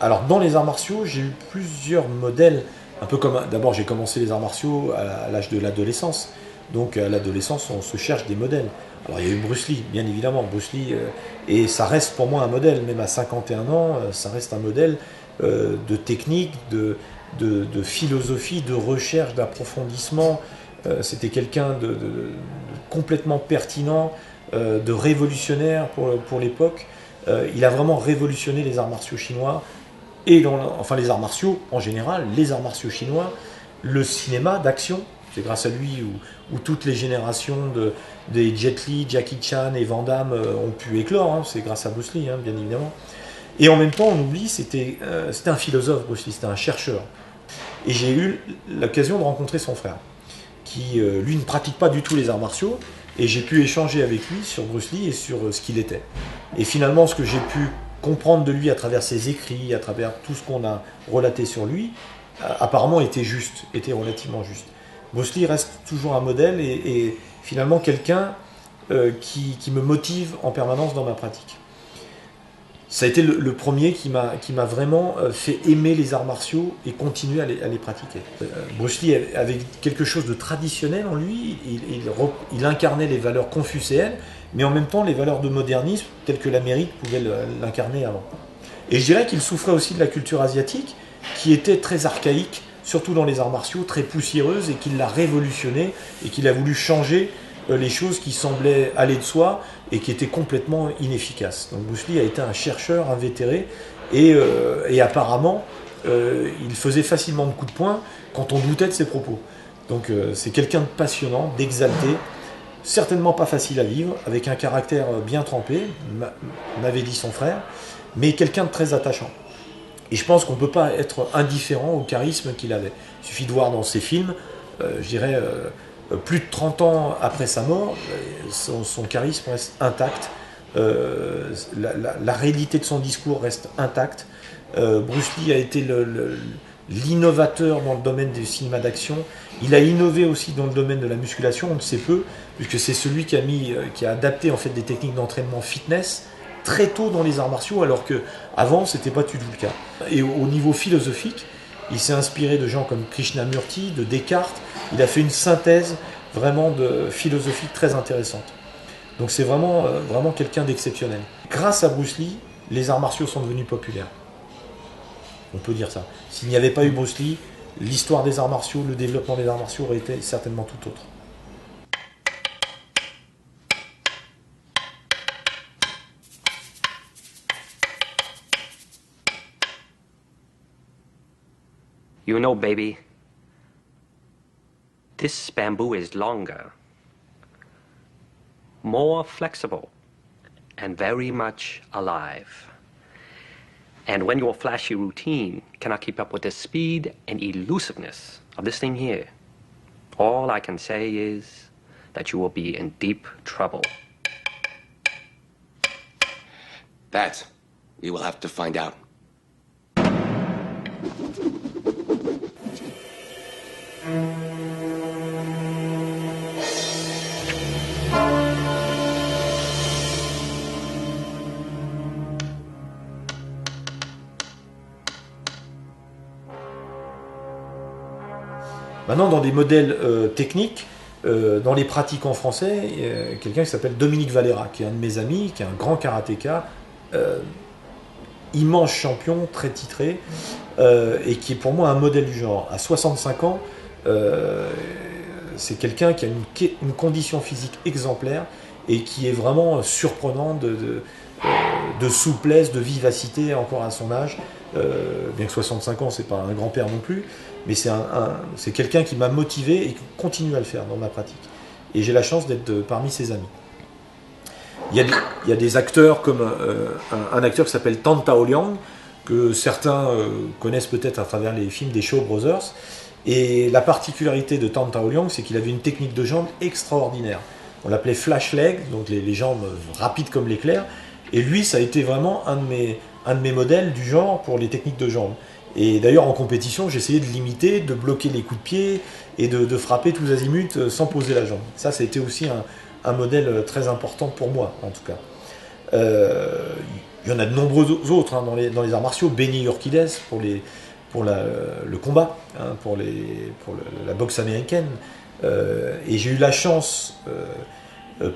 Alors dans les arts martiaux, j'ai eu plusieurs modèles, un peu comme, d'abord j'ai commencé les arts martiaux à l'âge de l'adolescence, donc à l'adolescence on se cherche des modèles. Alors il y a eu Bruce Lee, bien évidemment, Bruce Lee, et ça reste pour moi un modèle, même à 51 ans, ça reste un modèle de technique, de philosophie, de recherche, d'approfondissement. C'était quelqu'un de complètement pertinent, de révolutionnaire pour l'époque. Il a vraiment révolutionné les arts martiaux chinois, et enfin les arts martiaux en général, les arts martiaux chinois, le cinéma d'action. C'est grâce à lui où toutes les générations des Jet Li, Jackie Chan et Van Damme ont pu éclore. Hein. C'est grâce à Bruce Lee, hein, bien évidemment. Et en même temps, on oublie, c'était un philosophe, Bruce Lee, c'était un chercheur. Et j'ai eu l'occasion de rencontrer son frère, qui lui ne pratique pas du tout les arts martiaux, et j'ai pu échanger avec lui sur Bruce Lee et sur ce qu'il était. Et finalement, ce que j'ai pu comprendre de lui à travers ses écrits, à travers tout ce qu'on a relaté sur lui, apparemment était juste, était relativement juste. Bruce Lee reste toujours un modèle et finalement quelqu'un qui me motive en permanence dans ma pratique. Ça a été le premier qui m'a vraiment fait aimer les arts martiaux et continuer à les pratiquer. Bruce Lee avait quelque chose de traditionnel en lui, il incarnait les valeurs confucéennes, mais en même temps les valeurs de modernisme telles que l'Amérique pouvait l'incarner avant. Et je dirais qu'il souffrait aussi de la culture asiatique, qui était très archaïque, surtout dans les arts martiaux, très poussiéreuse, et qu'il l'a révolutionnée, et qu'il a voulu changer les choses qui semblaient aller de soi et qui étaient complètement inefficaces. Donc Bruce Lee a été un chercheur invétéré et apparemment il faisait facilement de coups de poing quand on doutait de ses propos. Donc c'est quelqu'un de passionnant, d'exalté, certainement pas facile à vivre, avec un caractère bien trempé, m'avait dit son frère, mais quelqu'un de très attachant. Et je pense qu'on ne peut pas être indifférent au charisme qu'il avait. Il suffit de voir dans ses films, je dirais, plus de 30 ans après sa mort, son charisme reste intact, la réalité de son discours reste intacte. Bruce Lee a été l'innovateur dans le domaine du cinéma d'action. Il a innové aussi dans le domaine de la musculation, on le sait peu, puisque c'est celui qui a adapté en fait des techniques d'entraînement fitness très tôt dans les arts martiaux, alors qu'avant c'était pas du tout le cas. Et au niveau philosophique, il s'est inspiré de gens comme Krishnamurti, de Descartes. Il a fait une synthèse vraiment philosophique très intéressante. Donc c'est vraiment quelqu'un d'exceptionnel. Grâce à Bruce Lee, les arts martiaux sont devenus populaires. On peut dire ça. S'il n'y avait pas eu Bruce Lee, l'histoire des arts martiaux, le développement des arts martiaux aurait été certainement tout autre. You know, baby, this bamboo is longer, more flexible, and very much alive. And when your flashy routine cannot keep up with the speed and elusiveness of this thing here, all I can say is that you will be in deep trouble. That we will have to find out. Maintenant, dans des modèles techniques, dans les pratiques en français, il y a quelqu'un qui s'appelle Dominique Valera, qui est un de mes amis, qui est un grand karatéka, immense champion, très titré, et qui est pour moi un modèle du genre. À 65 ans, c'est quelqu'un qui a une condition physique exemplaire et qui est vraiment surprenant de souplesse, de vivacité encore à son âge. Bien que 65 ans, c'est pas un grand-père non plus, mais c'est quelqu'un qui m'a motivé et qui continue à le faire dans ma pratique. Et j'ai la chance d'être parmi ses amis. Il y a des acteurs comme un acteur qui s'appelle Tan Tao Liang, que certains connaissent peut-être à travers les films des Shaw Brothers. Et la particularité de Tan Tao Liang, c'est qu'il avait une technique de jambes extraordinaire. On l'appelait flash leg, donc les jambes rapides comme l'éclair. Et lui, ça a été vraiment un de mes modèles du genre pour les techniques de jambes. Et d'ailleurs, en compétition, j'essayais de l'imiter, de bloquer les coups de pied et de frapper tous azimuts sans poser la jambe. Ça a été aussi un modèle très important pour moi, en tout cas. Il y en a de nombreux autres hein, dans les arts martiaux. Benny Urquidez pour le combat, hein, pour la boxe américaine. Et j'ai eu la chance,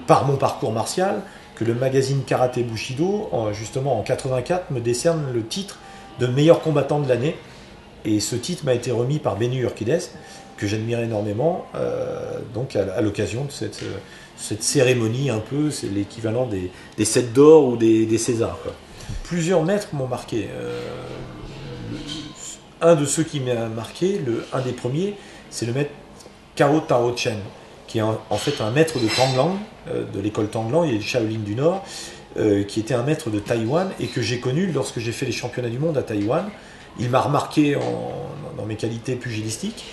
par mon parcours martial, que le magazine Karaté Bushido, justement en 84, me décerne le titre de meilleur combattant de l'année. Et ce titre m'a été remis par Benny Urquidez, que j'admire énormément, donc à l'occasion de cette cérémonie un peu, c'est l'équivalent des 7 d'or ou des Césars, quoi. Plusieurs maîtres m'ont marqué. Un de ceux qui m'a marqué, un des premiers, c'est le maître Cao Tao Chen, qui est en fait un maître de Tanglang, de l'école Tanglang et du Shaolin du Nord, qui était un maître de Taïwan et que j'ai connu lorsque j'ai fait les championnats du monde à Taïwan. Il m'a remarqué dans mes qualités pugilistiques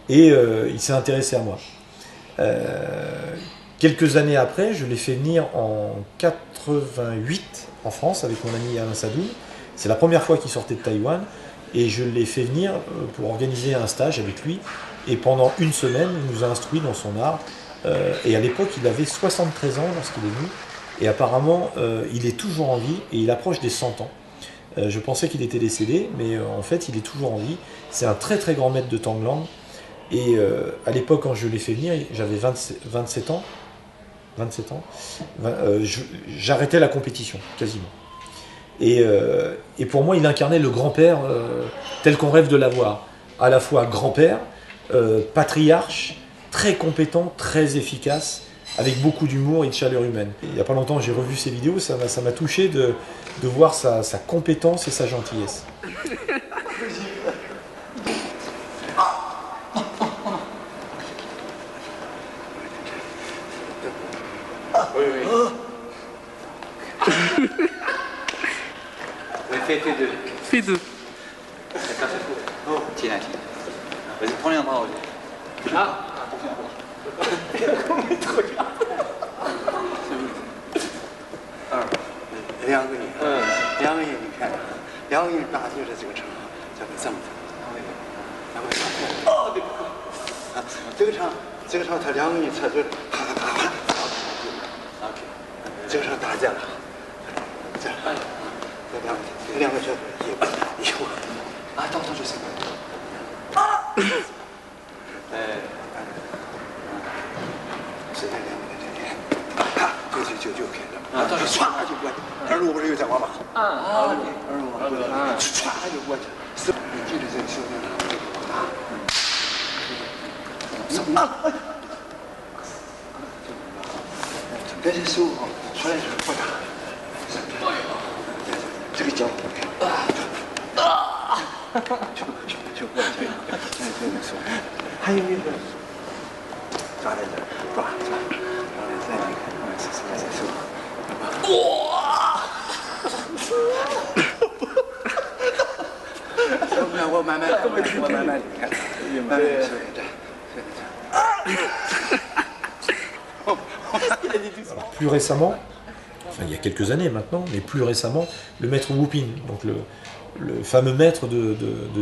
et il s'est intéressé à moi. Quelques années après, je l'ai fait venir en 88 en France avec mon ami Alain Sadoun. C'est la première fois qu'il sortait de Taïwan et je l'ai fait venir pour organiser un stage avec lui. Et pendant une semaine, il nous a instruits dans son art. Et à l'époque, il avait 73 ans lorsqu'il est venu. Et apparemment, il est toujours en vie et il approche des 100 ans. Je pensais qu'il était décédé, mais en fait, il est toujours en vie. C'est un très très grand maître de Tanglang. Et à l'époque, quand je l'ai fait venir, j'avais 27 ans. J'arrêtais la compétition, quasiment. Et pour moi, il incarnait le grand-père tel qu'on rêve de l'avoir. À la fois grand-père, patriarche, très compétent, très efficace, avec beaucoup d'humour et de chaleur humaine. Il n'y a pas longtemps, j'ai revu ses vidéos, ça m'a touché de voir sa compétence et sa gentillesse. Oui. Fais deux. Fais deux. Tiens. Vas-y, prends les bras. Ah. 两个月，你看，2个月大就是这个程度，这么的。哦，对。啊，这个场他2个月才做，啪，这个场打架了，这两个小时一会儿，啊，到就是这个。啊。谁在2个月啪，就开了。 啊，当时唰就过去，二路不是有在我吗？二路唰就过去，你记着这手上啊！这手出来是不大，这个脚就过去了，这个手还有一个抓在这，抓在那个手。 哇！我慢慢，plus récemment, enfin il y a quelques années maintenant, mais plus récemment, le maître Wu Pin, donc le fameux maître de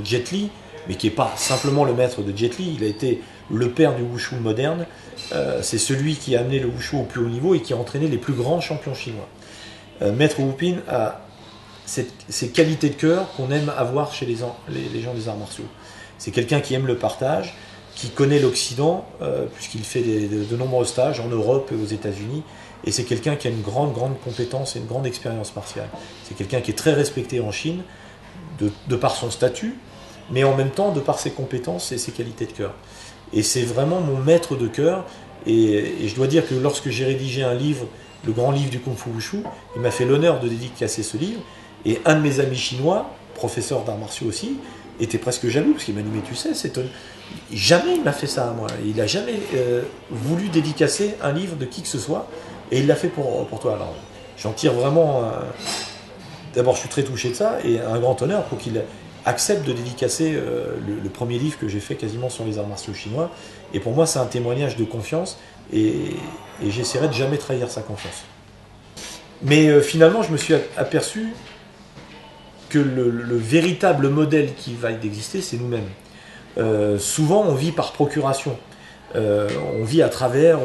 Jet Li, mais qui n'est pas simplement le maître de Jet Li, il a été le père du Wushu moderne. C'est celui qui a amené le Wushu au plus haut niveau et qui a entraîné les plus grands champions chinois. Maître Wu Pin a ces qualités de cœur qu'on aime avoir chez les gens des arts martiaux. C'est quelqu'un qui aime le partage, qui connaît l'Occident, puisqu'il fait de nombreux stages en Europe et aux États-Unis. Et c'est quelqu'un qui a une grande compétence et une grande expérience martiale. C'est quelqu'un qui est très respecté en Chine, de par son statut, mais en même temps de par ses compétences et ses qualités de cœur. Et c'est vraiment mon maître de cœur. Et je dois dire que lorsque j'ai rédigé un livre, le grand livre du Kung Fu Wushu, il m'a fait l'honneur de dédicacer ce livre. Et un de mes amis chinois, professeur d'arts martiaux aussi, était presque jaloux, parce qu'il m'a dit, mais tu sais, jamais il m'a fait ça à moi. Il n'a jamais voulu dédicacer un livre de qui que ce soit, et il l'a fait pour toi. Alors, j'en tire vraiment... D'abord, je suis très touché de ça, et un grand honneur pour qu'il accepte de dédicacer le premier livre que j'ai fait quasiment sur les arts martiaux chinois. Et pour moi, c'est un témoignage de confiance, et j'essaierai de jamais trahir sa confiance. Mais finalement, je me suis aperçu que le véritable modèle qui va exister, c'est nous-mêmes. Souvent, on vit par procuration. On vit à travers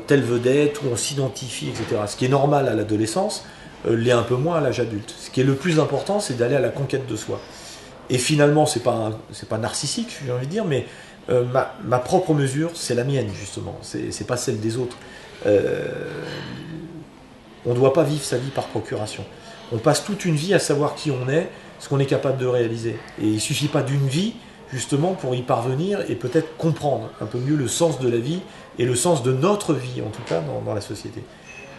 telle vedette, où on s'identifie, etc. Ce qui est normal à l'adolescence, l'est un peu moins à l'âge adulte. Ce qui est le plus important, c'est d'aller à la conquête de soi. Et finalement, c'est pas narcissique, j'ai envie de dire, mais ma propre mesure, c'est la mienne, justement. C'est pas celle des autres. On ne doit pas vivre sa vie par procuration. On passe toute une vie à savoir qui on est, ce qu'on est capable de réaliser. Et il ne suffit pas d'une vie, justement, pour y parvenir et peut-être comprendre un peu mieux le sens de la vie et le sens de notre vie, en tout cas, dans la société.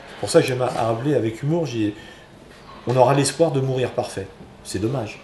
C'est pour ça que j'aime rappeler avec humour, on aura l'espoir de mourir parfait. C'est dommage.